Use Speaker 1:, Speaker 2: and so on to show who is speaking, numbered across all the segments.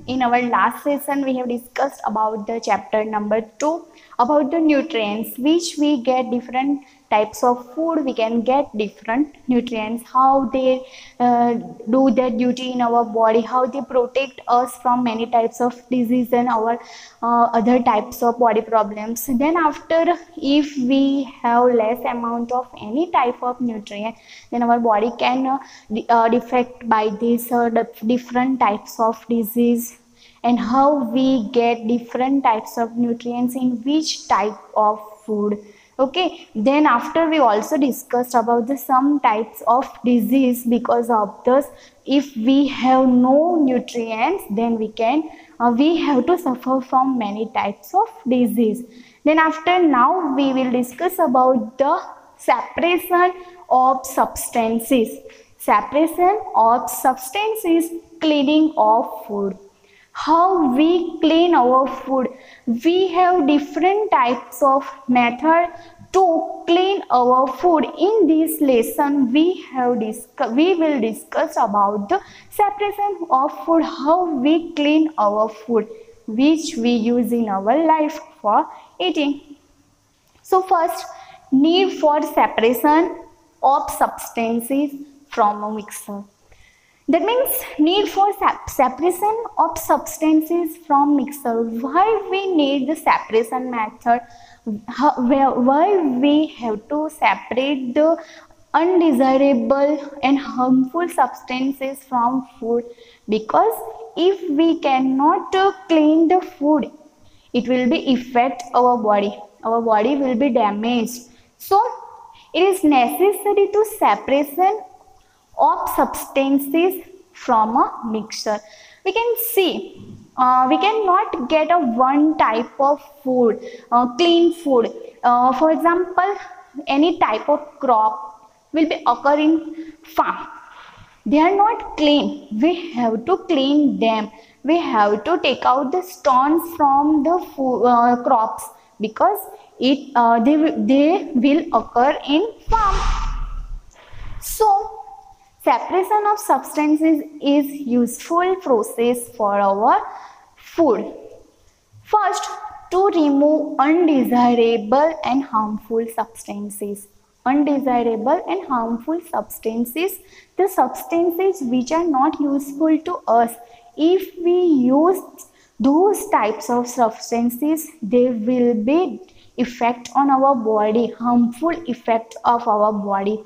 Speaker 1: In our last session, we have discussed about the chapter number 2 about the nutrients, which we get different types of food. We can get different nutrients, how they do their duty in our body, how they protect us from many types of disease and our other types of body problems. Then after, if we have less amount of any type of nutrient, then our body can defect by these different types of disease, and how we get different types of nutrients in which type of food. Okay, then after we also discussed about the some types of disease, because of this, if we have no nutrients, then we have to suffer from many types of disease. Then after, now we will discuss about the separation of substances. Separation of substances, cleaning of food. How we clean our food. We have different types of method to clean our food. In this lesson, we will discuss about the separation of food, how we clean our food, which we use in our life for eating. So first, need for separation of substances from a mixer. That means need for separation of substances from mixer. Why we need the separation method? Why we have to separate the undesirable and harmful substances from food? Because if we cannot clean the food, it will be affect our body. Our body will be damaged. So it is necessary to separation of substances from a mixture. We can see we cannot get a one type of food, clean food. For example, any type of crop will be occur in farm. They are not clean. We have to clean them. We have to take out the stones from the crops, because they will occur in farm. So separation of substances is useful process for our food. First, to remove undesirable and harmful substances. Undesirable and harmful substances, the substances which are not useful to us. If we use those types of substances, they will be effect on our body, harmful effect of our body.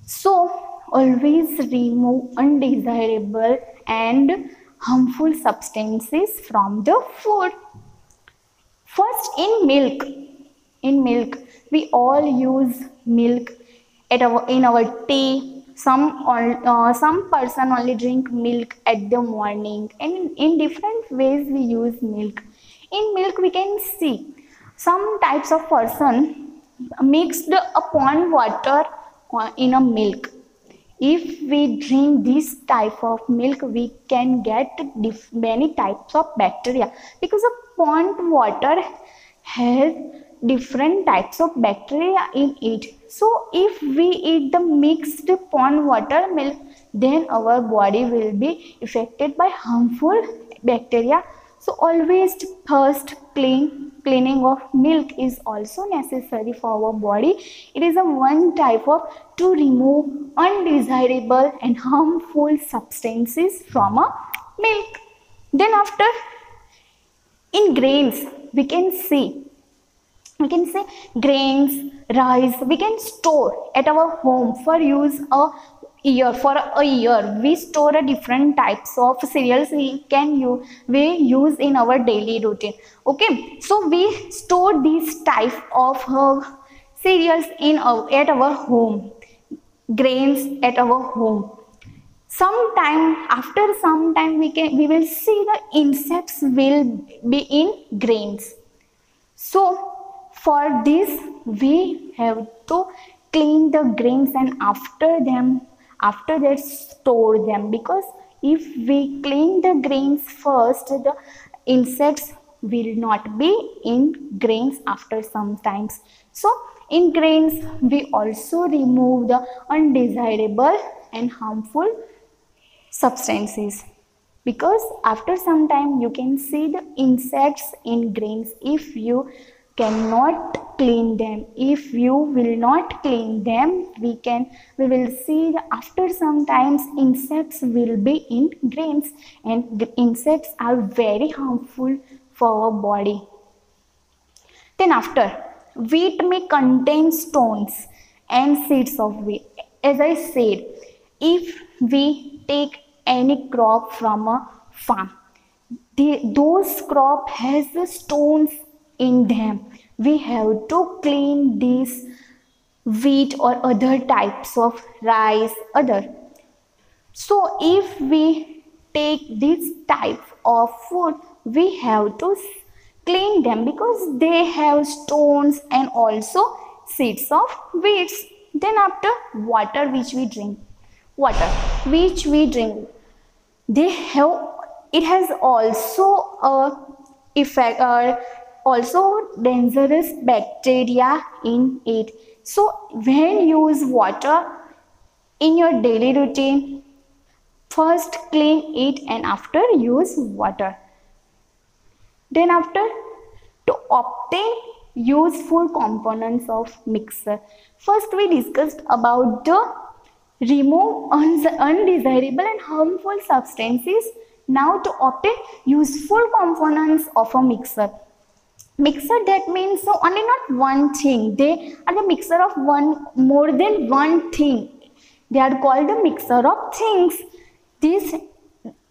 Speaker 1: So always remove undesirable and harmful substances from the food. First, in milk. In milk, we all use milk in our tea. Some person only drink milk at the morning, and in different ways we use milk. In milk, we can see some types of person mixed upon water in a milk. If we drink this type of milk, we can get many types of bacteria, because a pond water has different types of bacteria in it. So if we eat the mixed pond water milk, then our body will be affected by harmful bacteria. So always first cleaning of milk is also necessary for our body. It is a one type of to remove undesirable and harmful substances from a milk. Then after, in grains, we can say grains, rice, we can store at our home for use a year. For a year, we store a different types of cereals we use in our daily routine. Okay, so we store these type of cereals at our home, grains at our home. After some time, we will see the insects will be in grains. So for this, we have to clean the grains, and after that store them, because if we clean the grains first, the insects will not be in grains after some times. So in grains, we also remove the undesirable and harmful substances. because after some time you can see the insects in grains. If you cannot clean them, if you will not clean them, we will see that after some times insects will be in grains, and the insects are very harmful for our body. Then after, wheat may contain stones and seeds of wheat. As I said, if we take any crop from a farm, those crop has the stones in them. We have to clean these wheat or other types of rice, other. So if we take this type of food, we have to clean them because they have stones and also seeds of weeds. Then after, water which we drink, they have, it has also a effect or also dangerous bacteria in it. So when you use water in your daily routine, first clean it and after use water. Then after, to obtain useful components of mixer, first we discussed about the remove undesirable and harmful substances. Now to obtain useful components of a mixer. Mixer, that means only not one thing, they are the mixer of more than one thing. They are called the mixer of things. These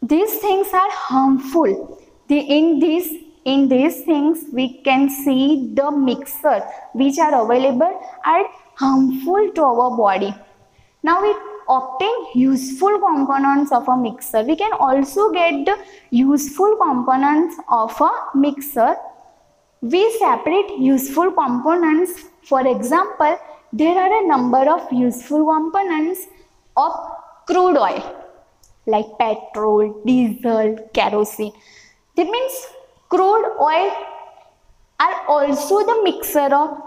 Speaker 1: things are harmful. In these things we can see the mixer which are available are harmful to our body. Now we obtain useful components of a mixer. We can also get the useful components of a mixer. We separate useful components. For example, there are a number of useful components of crude oil like petrol, diesel, kerosene. That means crude oil are also the mixer of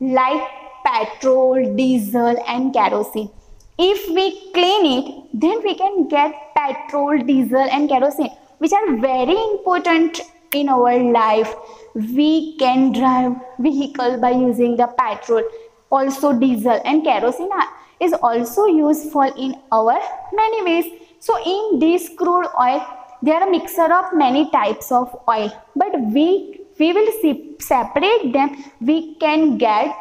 Speaker 1: like petrol, diesel and kerosene. If we clean it, then we can get petrol, diesel and kerosene, which are very important in our life. We can drive vehicle by using the petrol. Also diesel and kerosene is also useful in our many ways. So in this crude oil, there are a mixture of many types of oil, but we will separate them. We can get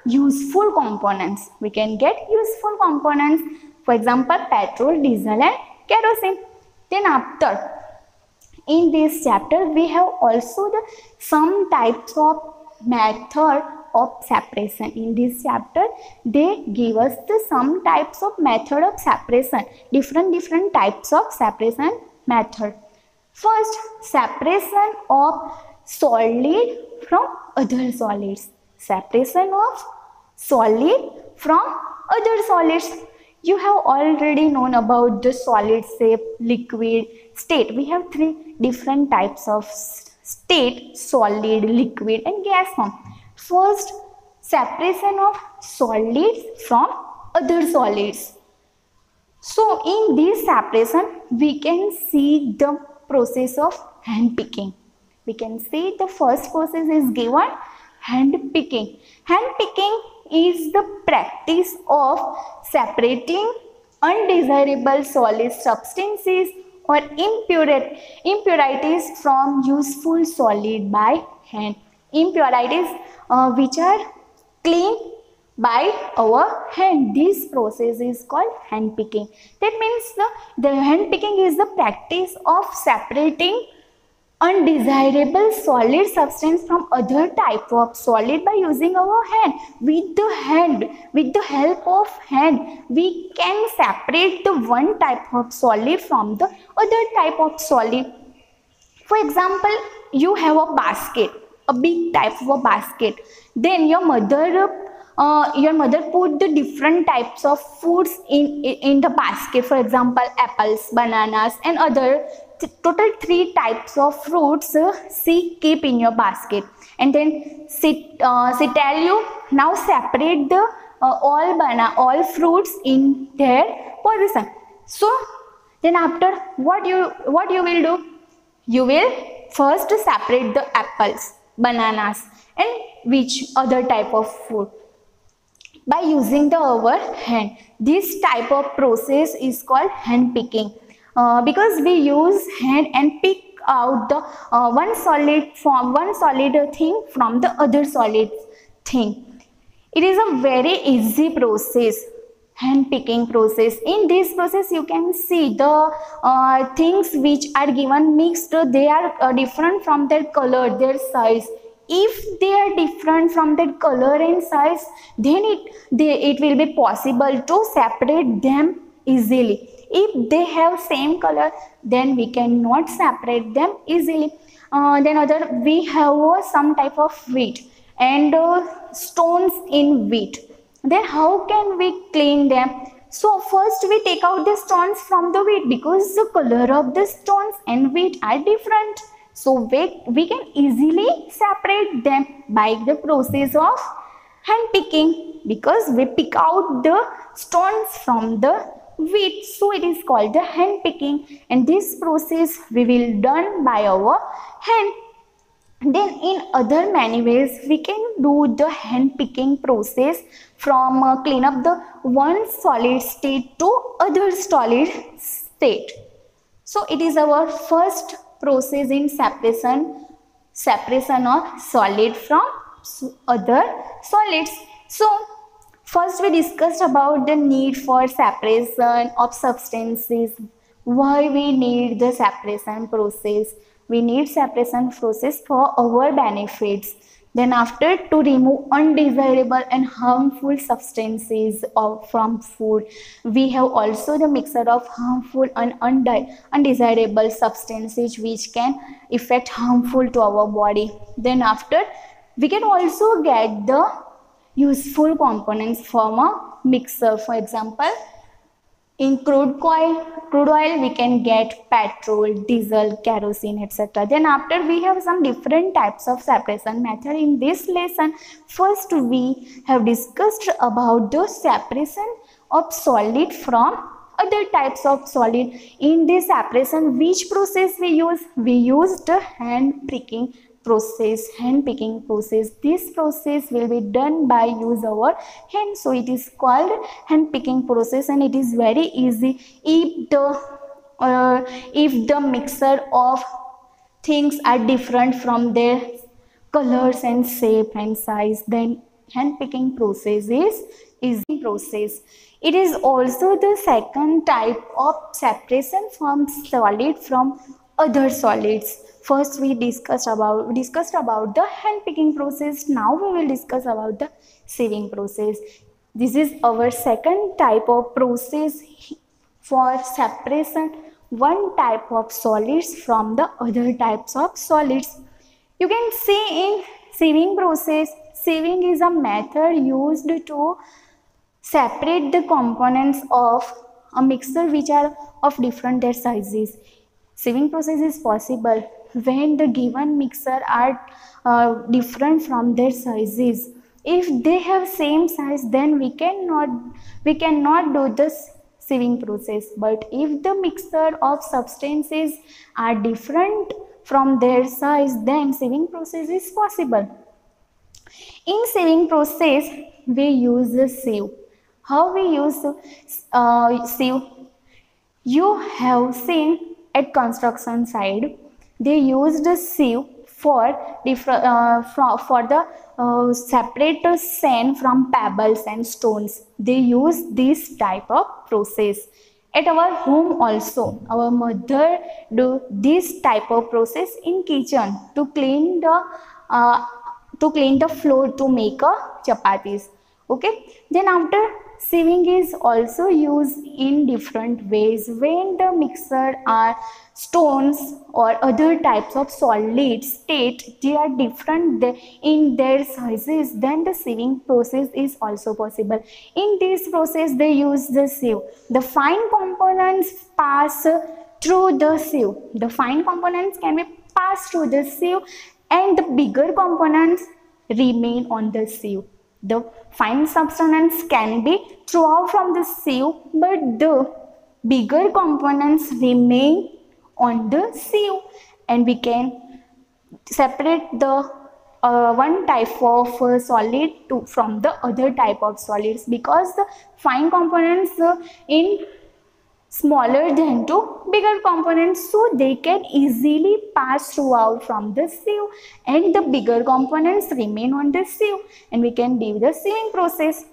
Speaker 1: useful components. We can get useful components, for example, petrol, diesel and kerosene. Then after, in this chapter, we have also some types of method of separation. In this chapter, they give us some types of method of separation, different types of separation method. First, separation of solid from other solids. Separation of solid from other solids. You have already known about the solid shape, liquid, state. We have three different types of state: solid, liquid and gas form. First, separation of solids from other solids. So in this separation, we can see the process of hand picking. We can see the first process is given, hand picking. Hand picking is the practice of separating undesirable solid substances or impurities from useful solid by hand. Impurities which are clean by our hand. This process is called hand picking. That means the hand picking is the practice of separating undesirable solid substance from other type of solid by using our hand. With the help of hand, we can separate the one type of solid from the other type of solid. For example, you have a basket, a big type of a basket. Then your mother put the different types of foods in the basket. For example, apples, bananas and other total 3 types of fruits she keep in your basket, and then she tell you, now separate the all fruits in their position. So Then after, what you will do? You will first separate the apples, bananas, and which other type of food by using the our hand. This type of process is called hand picking, because we use hand and pick out the one solid thing from the other solid thing. It is a very easy process, hand picking process. In this process you can see the things which are given mixed, they are different from their color, their size. If they are different from their color and size, then it will be possible to separate them easily. If they have same color, then we cannot separate them easily. Then other, we have some type of wheat and stones in wheat. Then how can we clean them? So first we take out the stones from the wheat, because the color of the stones and wheat are different. So we can easily separate them by the process of hand picking, because we pick out the stones from the wheat. So it is called the hand picking, and this process we will done by our hand. Then in other many ways we can do the hand picking process from clean up the one solid state to other solid state. So it is our first process in separation of solid from other solids. So first we discussed about the need for separation of substances. Why we need the separation process? We need separation process for our benefits. Then after, to remove undesirable and harmful substances from food. We have also the mixture of harmful and undesirable substances which can affect harmful to our body. Then after, we can also get the useful components from a mixer. For example, in crude oil we can get petrol, diesel, kerosene, etc. Then after, we have some different types of separation method in this lesson. First, we have discussed about the separation of solid from other types of solid. In this separation, which process we use? We use the hand picking process. This process will be done by use our hand, so it is called hand picking process, and it is very easy. If the mixture of things are different from their colors and shape and size, then hand picking process is easy process. It is also the second type of separation from solid from other solids. First we discussed about the hand picking process. Now we will discuss about the sieving process. This is our second type of process for separation one type of solids from the other types of solids. You can see in sieving process, sieving is a method used to separate the components of a mixture which are of different their sizes. Sieving process is possible when the given mixture are different from their sizes. If they have same size, then we cannot do this sieving process. But if the mixture of substances are different from their size, then sieving process is possible. In sieving process, we use the sieve. How we use sieve? You have seen at construction site, they use the sieve for the separate the sand from pebbles and stones. They use this type of process. At our home also, our mother do this type of process in kitchen to clean the floor to make chapatis. Okay. Then after, sieving is also used in different ways. When the mixture are stones or other types of solid state, they are different in their sizes, then the sieving process is also possible. In this process, they use the sieve. The fine components pass through the sieve. The fine components can be passed through the sieve, and the bigger components remain on the sieve. The fine substance can be thrown out from the sieve, but the bigger components remain on the sieve, and we can separate the one type of solid from the other type of solids, because the fine components in smaller than to bigger components, so they can easily pass throughout from the sieve, and the bigger components remain on the sieve, and we can do the sieving process.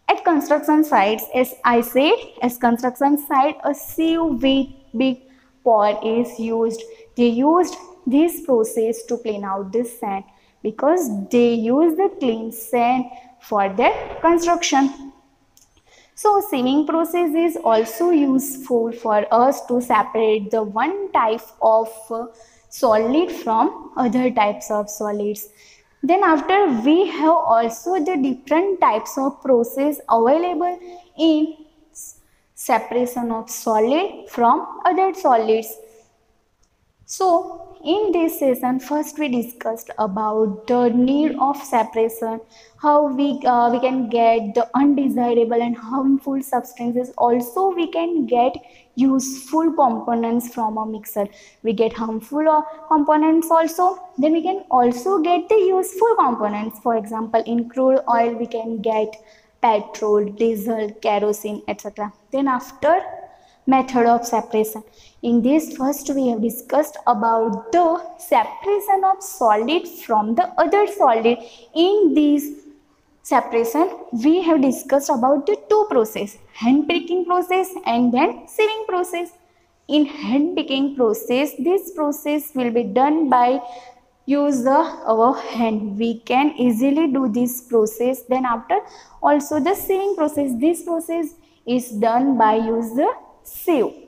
Speaker 1: At construction sites, as I said, as construction site, a sieve with big pot is used. They used this process to clean out the sand, because they use the clean sand for their construction. So sieving process is also useful for us to separate the one type of solid from other types of solids. Then after, we have also the different types of process available in separation of solid from other solids. So in this session, first we discussed about the need of separation, how we can get the undesirable and harmful substances. Also, we can get useful components from a mixer. We get harmful components also. Then we can also get the useful components. For example, in crude oil, we can get petrol, diesel, kerosene, etc. Then after, method of separation. In this, first we have discussed about the separation of solid from the other solid. In this separation, we have discussed about the two process, hand picking process and then sieving process. In hand picking process, this process will be done by use our hand. We can easily do this process. Then after, also the sieving process, this process is done by use the sieve.